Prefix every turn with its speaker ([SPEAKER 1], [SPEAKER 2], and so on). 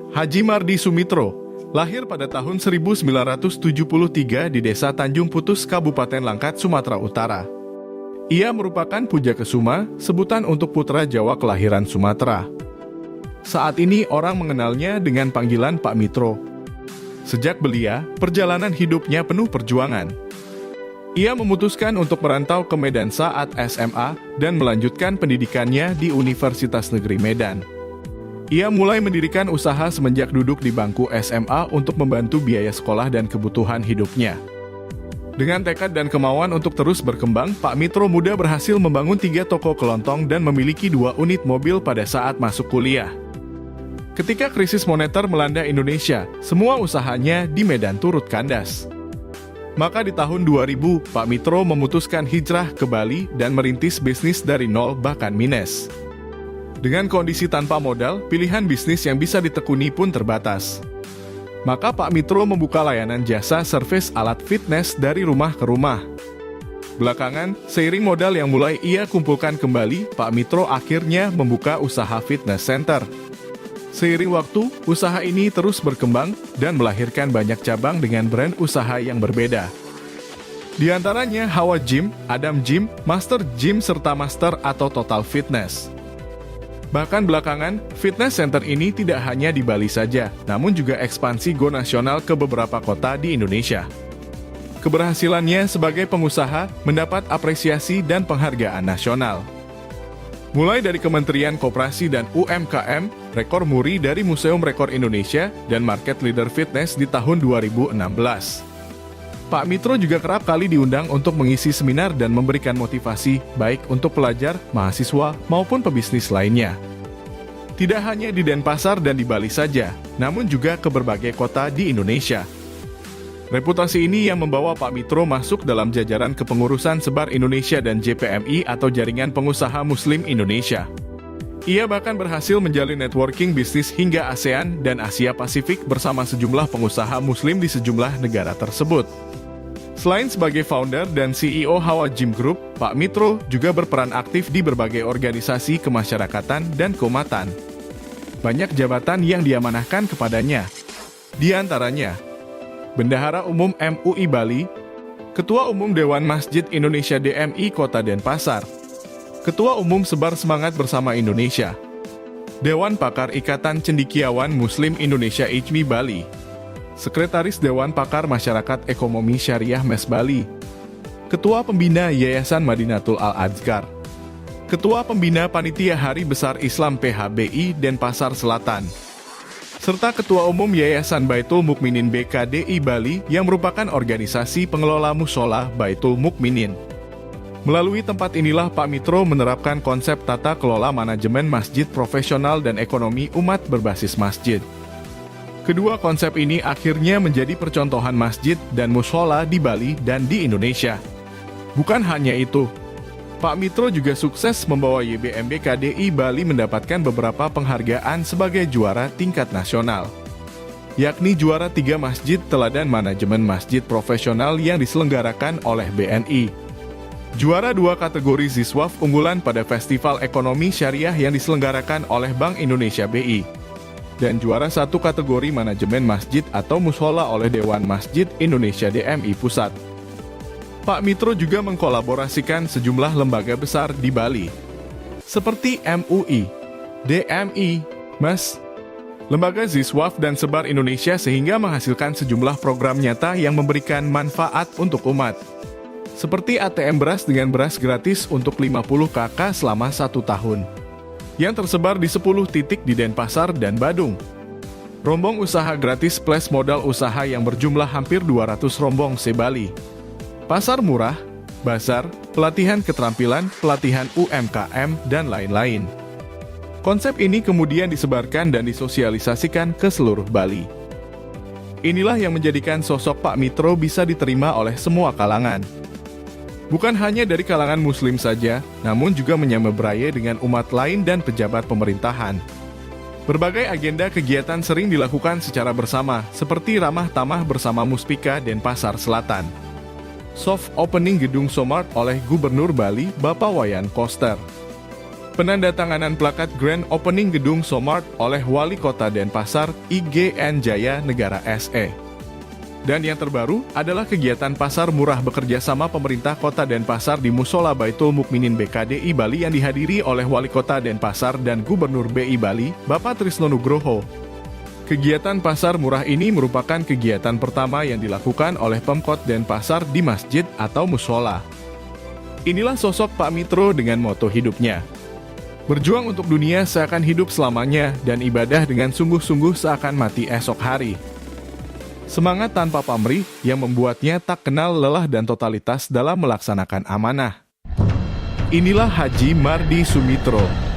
[SPEAKER 1] Haji Mardi Sumitro, lahir pada tahun 1973 di Desa Tanjung Putus, Kabupaten Langkat, Sumatera Utara. Ia merupakan pujakesuma, sebutan untuk putra Jawa kelahiran Sumatera. Saat ini orang mengenalnya dengan panggilan Pak Mitro. Sejak belia, perjalanan hidupnya penuh perjuangan. Ia memutuskan untuk merantau ke Medan saat SMA dan melanjutkan pendidikannya di Universitas Negeri Medan. Ia mulai mendirikan usaha semenjak duduk di bangku SMA untuk membantu biaya sekolah dan kebutuhan hidupnya. Dengan tekad dan kemauan untuk terus berkembang, Pak Mitro muda berhasil membangun 3 toko kelontong dan memiliki 2 unit mobil pada saat masuk kuliah. Ketika krisis moneter melanda Indonesia, semua usahanya di Medan turut kandas. Maka di tahun 2000, Pak Mitro memutuskan hijrah ke Bali dan merintis bisnis dari nol bahkan minus. Dengan kondisi tanpa modal, pilihan bisnis yang bisa ditekuni pun terbatas. Maka Pak Mitro membuka layanan jasa servis alat fitness dari rumah ke rumah. Belakangan, seiring modal yang mulai ia kumpulkan kembali, Pak Mitro akhirnya membuka usaha fitness center. Seiring waktu, usaha ini terus berkembang dan melahirkan banyak cabang dengan brand usaha yang berbeda. Di antaranya Hawa Gym, Adam Gym, Master Gym, serta Master atau Total Fitness. Bahkan belakangan, fitness center ini tidak hanya di Bali saja, namun juga ekspansi go nasional ke beberapa kota di Indonesia. Keberhasilannya sebagai pengusaha mendapat apresiasi dan penghargaan nasional. Mulai dari Kementerian Koperasi dan UMKM, rekor muri dari Museum Rekor Indonesia, dan Market Leader Fitness di tahun 2016. Pak Mitro juga kerap kali diundang untuk mengisi seminar dan memberikan motivasi, baik untuk pelajar, mahasiswa, maupun pebisnis lainnya. Tidak hanya di Denpasar dan di Bali saja, namun juga ke berbagai kota di Indonesia. Reputasi ini yang membawa Pak Mitro masuk dalam jajaran kepengurusan Sebar Indonesia dan JPMI atau Jaringan Pengusaha Muslim Indonesia. Ia bahkan berhasil menjalin networking bisnis hingga ASEAN dan Asia Pasifik bersama sejumlah pengusaha muslim di sejumlah negara tersebut. Selain sebagai founder dan CEO Hawa Gym Group, Pak Mitro juga berperan aktif di berbagai organisasi kemasyarakatan dan keumatan. Banyak jabatan yang diamanahkan kepadanya. Di antaranya, Bendahara Umum MUI Bali, Ketua Umum Dewan Masjid Indonesia DMI Kota Denpasar, Ketua Umum Sebar Semangat Bersama Indonesia, Dewan Pakar Ikatan Cendekiawan Muslim Indonesia ICMI Bali, Sekretaris Dewan Pakar Masyarakat Ekonomi Syariah MES Bali, Ketua Pembina Yayasan Madinatul Al-Adzkar, Ketua Pembina Panitia Hari Besar Islam PHBI Denpasar Selatan, serta Ketua Umum Yayasan Baitul Mukminin BKDI Bali yang merupakan organisasi pengelola musola Baitul Mukminin. Melalui tempat inilah Pak Mitro menerapkan konsep tata kelola manajemen masjid profesional dan ekonomi umat berbasis masjid. Kedua konsep ini akhirnya menjadi percontohan masjid dan musola di Bali dan di Indonesia. Bukan hanya itu, Pak Mitro juga sukses membawa YBMB KDI Bali mendapatkan beberapa penghargaan sebagai juara tingkat nasional, yakni juara 3 Masjid Teladan Manajemen Masjid Profesional yang diselenggarakan oleh BNI, juara 2 kategori Ziswaf Unggulan pada Festival Ekonomi Syariah yang diselenggarakan oleh Bank Indonesia BI, dan juara 1 kategori Manajemen Masjid atau Musola oleh Dewan Masjid Indonesia DMI Pusat. Pak Mitro juga mengkolaborasikan sejumlah lembaga besar di Bali, seperti MUI, DMI, MES, Lembaga Ziswaf dan Sebar Indonesia sehingga menghasilkan sejumlah program nyata yang memberikan manfaat untuk umat. Seperti ATM beras dengan beras gratis untuk 50 KK selama 1 tahun, yang tersebar di 10 titik di Denpasar dan Badung. Rombong usaha gratis plus modal usaha yang berjumlah hampir 200 rombong se-Bali. Pasar murah, bazar, pelatihan keterampilan, pelatihan UMKM, dan lain-lain. Konsep ini kemudian disebarkan dan disosialisasikan ke seluruh Bali. Inilah yang menjadikan sosok Pak Mitro bisa diterima oleh semua kalangan. Bukan hanya dari kalangan muslim saja, namun juga menyamberaya dengan umat lain dan pejabat pemerintahan. Berbagai agenda kegiatan sering dilakukan secara bersama, seperti ramah tamah bersama Muspika Denpasar Selatan. Soft opening Gedung Somart oleh Gubernur Bali, Bapak Wayan Koster. Penandatanganan plakat Grand Opening Gedung Somart oleh Wali Kota Denpasar, IGN Jaya Negara SE. Dan yang terbaru adalah kegiatan pasar murah bekerja sama pemerintah Kota Denpasar di Musola Baitul Mukminin BKDI Bali yang dihadiri oleh Wali Kota Denpasar dan Gubernur BI Bali, Bapak Trisno Nugroho. Kegiatan pasar murah ini merupakan kegiatan pertama yang dilakukan oleh Pemkot Denpasar di masjid atau musola. Inilah sosok Pak Mitro dengan moto hidupnya. Berjuang untuk dunia seakan hidup selamanya dan ibadah dengan sungguh-sungguh seakan mati esok hari. Semangat tanpa pamrih yang membuatnya tak kenal lelah dan totalitas dalam melaksanakan amanah. Inilah Haji Mardi Sumitro.